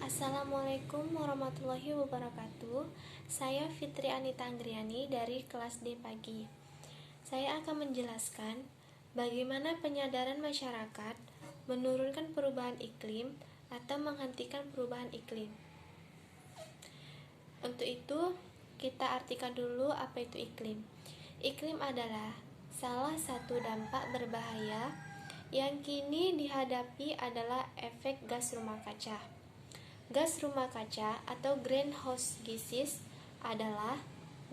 Assalamualaikum warahmatullahi wabarakatuh. Saya Fitri Anita Anggriani dari kelas D pagi. Saya akan menjelaskan bagaimana penyadaran masyarakat menurunkan perubahan iklim atau menghentikan perubahan iklim. Untuk itu, kita artikan dulu apa itu iklim. Iklim adalah salah satu dampak berbahaya yang kini dihadapi adalah efek gas rumah kaca. Gas rumah kaca atau greenhouse gases adalah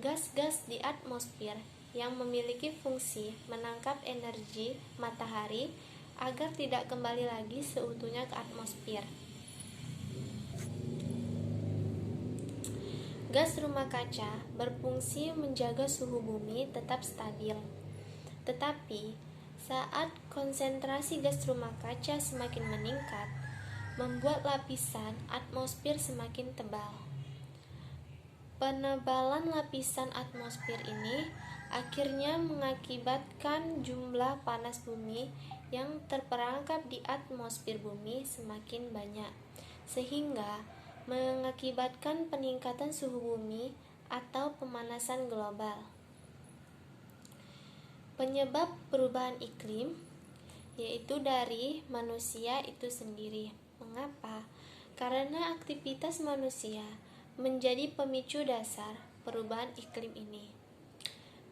gas-gas di atmosfer yang memiliki fungsi menangkap energi matahari agar tidak kembali lagi seutuhnya ke atmosfer. Gas rumah kaca berfungsi menjaga suhu bumi tetap stabil. Tetapi, saat konsentrasi gas rumah kaca semakin meningkat, membuat lapisan atmosfer semakin tebal. Penebalan lapisan atmosfer ini akhirnya mengakibatkan jumlah panas bumi yang terperangkap di atmosfer bumi semakin banyak, sehingga mengakibatkan peningkatan suhu bumi atau pemanasan global. Penyebab perubahan iklim yaitu dari manusia itu sendiri. Mengapa? Karena aktivitas manusia menjadi pemicu dasar perubahan iklim ini.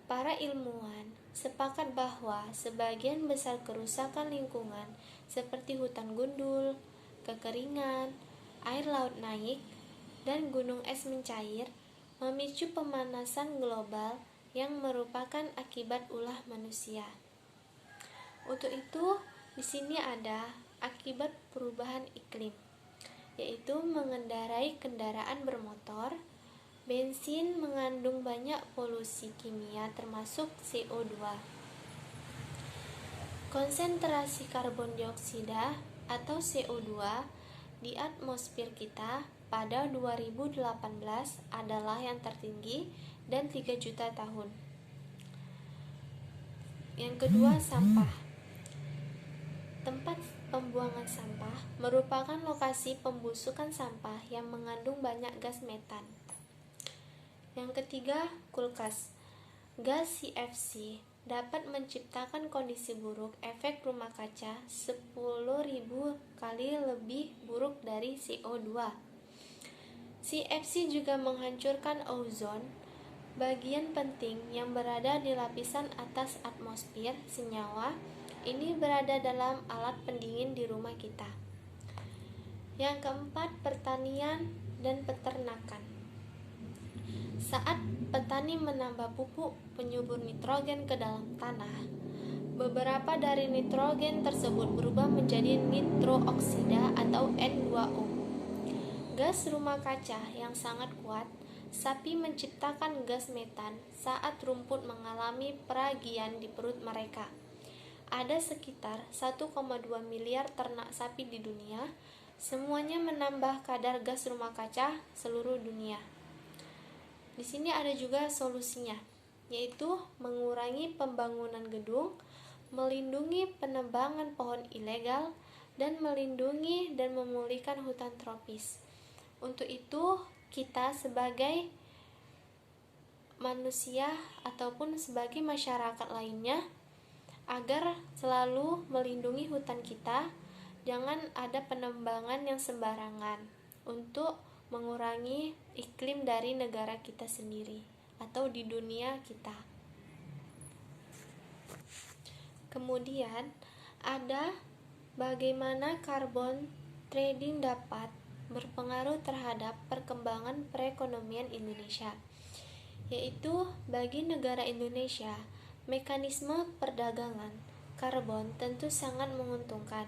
Para ilmuwan sepakat bahwa sebagian besar kerusakan lingkungan seperti hutan gundul, kekeringan, air laut naik, dan gunung es mencair memicu pemanasan global yang merupakan akibat ulah manusia. Untuk itu, di sini ada akibat perubahan iklim, yaitu mengendarai kendaraan bermotor. Bensin mengandung banyak polusi kimia termasuk CO2. Konsentrasi karbon dioksida atau CO2 di atmosfer kita pada 2018 adalah yang tertinggi dan 3 juta tahun. Yang kedua, sampah. Tempat pembuangan sampah merupakan lokasi pembusukan sampah yang mengandung banyak gas metan. Yang ketiga, kulkas. Gas CFC dapat menciptakan kondisi buruk efek rumah kaca 10.000 kali lebih buruk dari CO2. CFC juga menghancurkan ozon, bagian penting yang berada di lapisan atas atmosfer. Senyawa ini berada dalam alat pendingin di rumah kita. Yang keempat, pertanian dan peternakan. Saat petani menambah pupuk penyubur nitrogen ke dalam tanah, beberapa dari nitrogen tersebut berubah menjadi nitrooksida atau N2O. Gas rumah kaca yang sangat kuat. Sapi menciptakan gas metan saat rumput mengalami peragian di perut mereka. Ada sekitar 1,2 miliar ternak sapi di dunia. Semuanya menambah kadar gas rumah kaca seluruh dunia. Di sini ada juga solusinya, yaitu mengurangi pembangunan gedung, melindungi penebangan pohon ilegal, dan melindungi dan memulihkan hutan tropis. Untuk itu, kita sebagai manusia ataupun sebagai masyarakat lainnya agar selalu melindungi hutan kita, jangan ada penebangan yang sembarangan untuk mengurangi iklim dari negara kita sendiri atau di dunia kita. Kemudian ada bagaimana carbon trading dapat berpengaruh terhadap perkembangan perekonomian Indonesia, yaitu bagi negara Indonesia, mekanisme perdagangan karbon tentu sangat menguntungkan.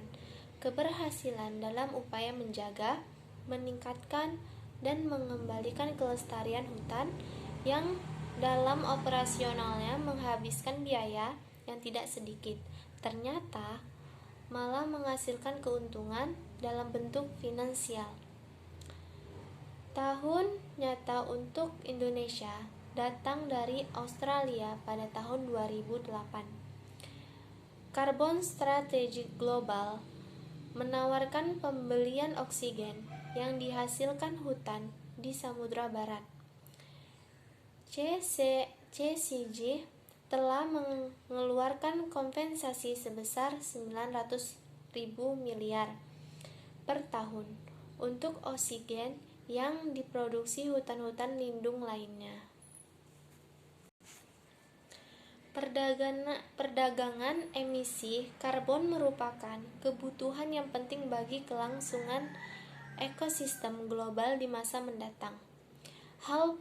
Keberhasilan dalam upaya menjaga, meningkatkan, dan mengembalikan kelestarian hutan yang dalam operasionalnya menghabiskan biaya yang tidak sedikit, ternyata malah menghasilkan keuntungan dalam bentuk finansial. Tahun nyata untuk Indonesia datang dari Australia pada tahun 2008. Carbon Strategy Global menawarkan pembelian oksigen yang dihasilkan hutan di Samudra Barat. CCG telah mengeluarkan kompensasi sebesar 900.000 miliar per tahun untuk oksigen yang diproduksi hutan-hutan lindung lainnya. Perdagangan emisi karbon merupakan kebutuhan yang penting bagi kelangsungan ekosistem global di masa mendatang. Hal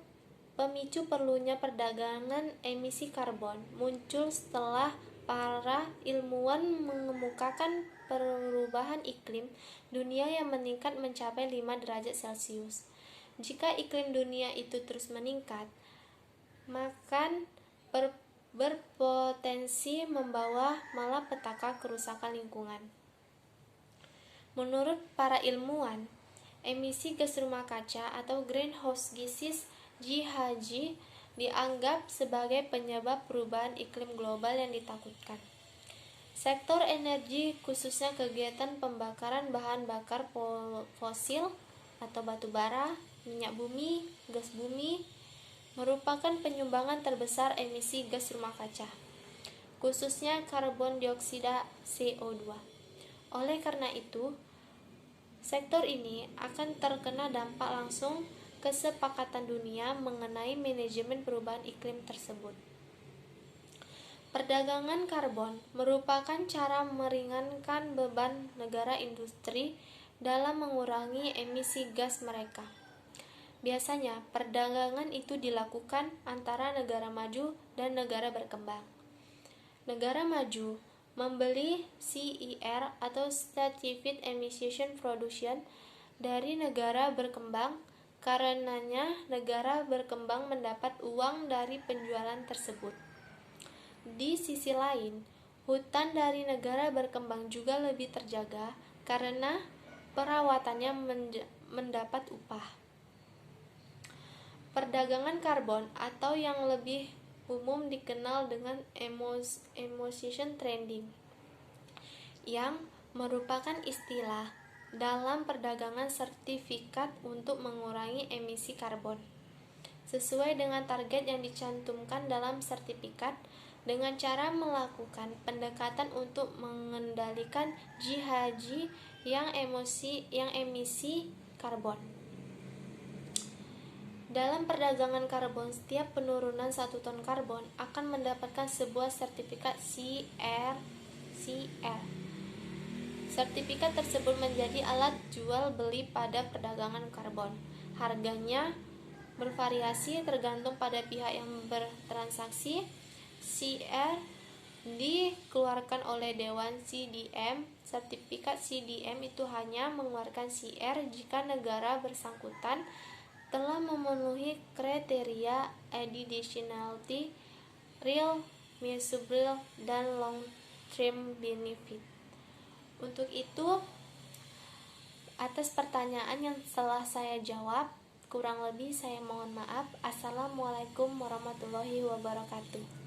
pemicu perlunya perdagangan emisi karbon muncul setelah para ilmuwan mengemukakan perubahan iklim dunia yang meningkat mencapai 5 derajat Celcius. Jika iklim dunia itu terus meningkat, maka berpotensi membawa malapetaka kerusakan lingkungan. Menurut para ilmuwan, emisi gas rumah kaca atau greenhouse gases (GHG) dianggap sebagai penyebab perubahan iklim global yang ditakutkan. Sektor energi, khususnya kegiatan pembakaran bahan bakar fosil atau batu bara, minyak bumi, gas bumi, merupakan penyumbangan terbesar emisi gas rumah kaca, khususnya karbon dioksida CO2. Oleh karena itu, sektor ini akan terkena dampak langsung kesepakatan dunia mengenai manajemen perubahan iklim tersebut. Perdagangan karbon merupakan cara meringankan beban negara industri dalam mengurangi emisi gas mereka. Biasanya, perdagangan itu dilakukan antara negara maju dan negara berkembang. Negara maju membeli CER atau Certificate Emission Production dari negara berkembang, karenanya negara berkembang mendapat uang dari penjualan tersebut. Di sisi lain, hutan dari negara berkembang juga lebih terjaga karena perawatannya mendapat upah. Perdagangan karbon atau yang lebih umum dikenal dengan emission trading, yang merupakan istilah dalam perdagangan sertifikat untuk mengurangi emisi karbon. Sesuai dengan target yang dicantumkan dalam sertifikat, dengan cara melakukan pendekatan untuk mengendalikan GHG yang emisi karbon. Dalam perdagangan karbon, setiap penurunan 1 ton karbon akan mendapatkan sebuah sertifikat CER. Sertifikat tersebut menjadi alat jual beli pada perdagangan karbon. Harganya bervariasi tergantung pada pihak yang bertransaksi. CER dikeluarkan oleh Dewan CDM. Sertifikat CDM itu hanya mengeluarkan CER jika negara bersangkutan telah memenuhi kriteria additionality, real, measurable, dan long-term benefit. Untuk itu, atas pertanyaan yang telah saya jawab, kurang lebih saya mohon maaf. Assalamualaikum warahmatullahi wabarakatuh.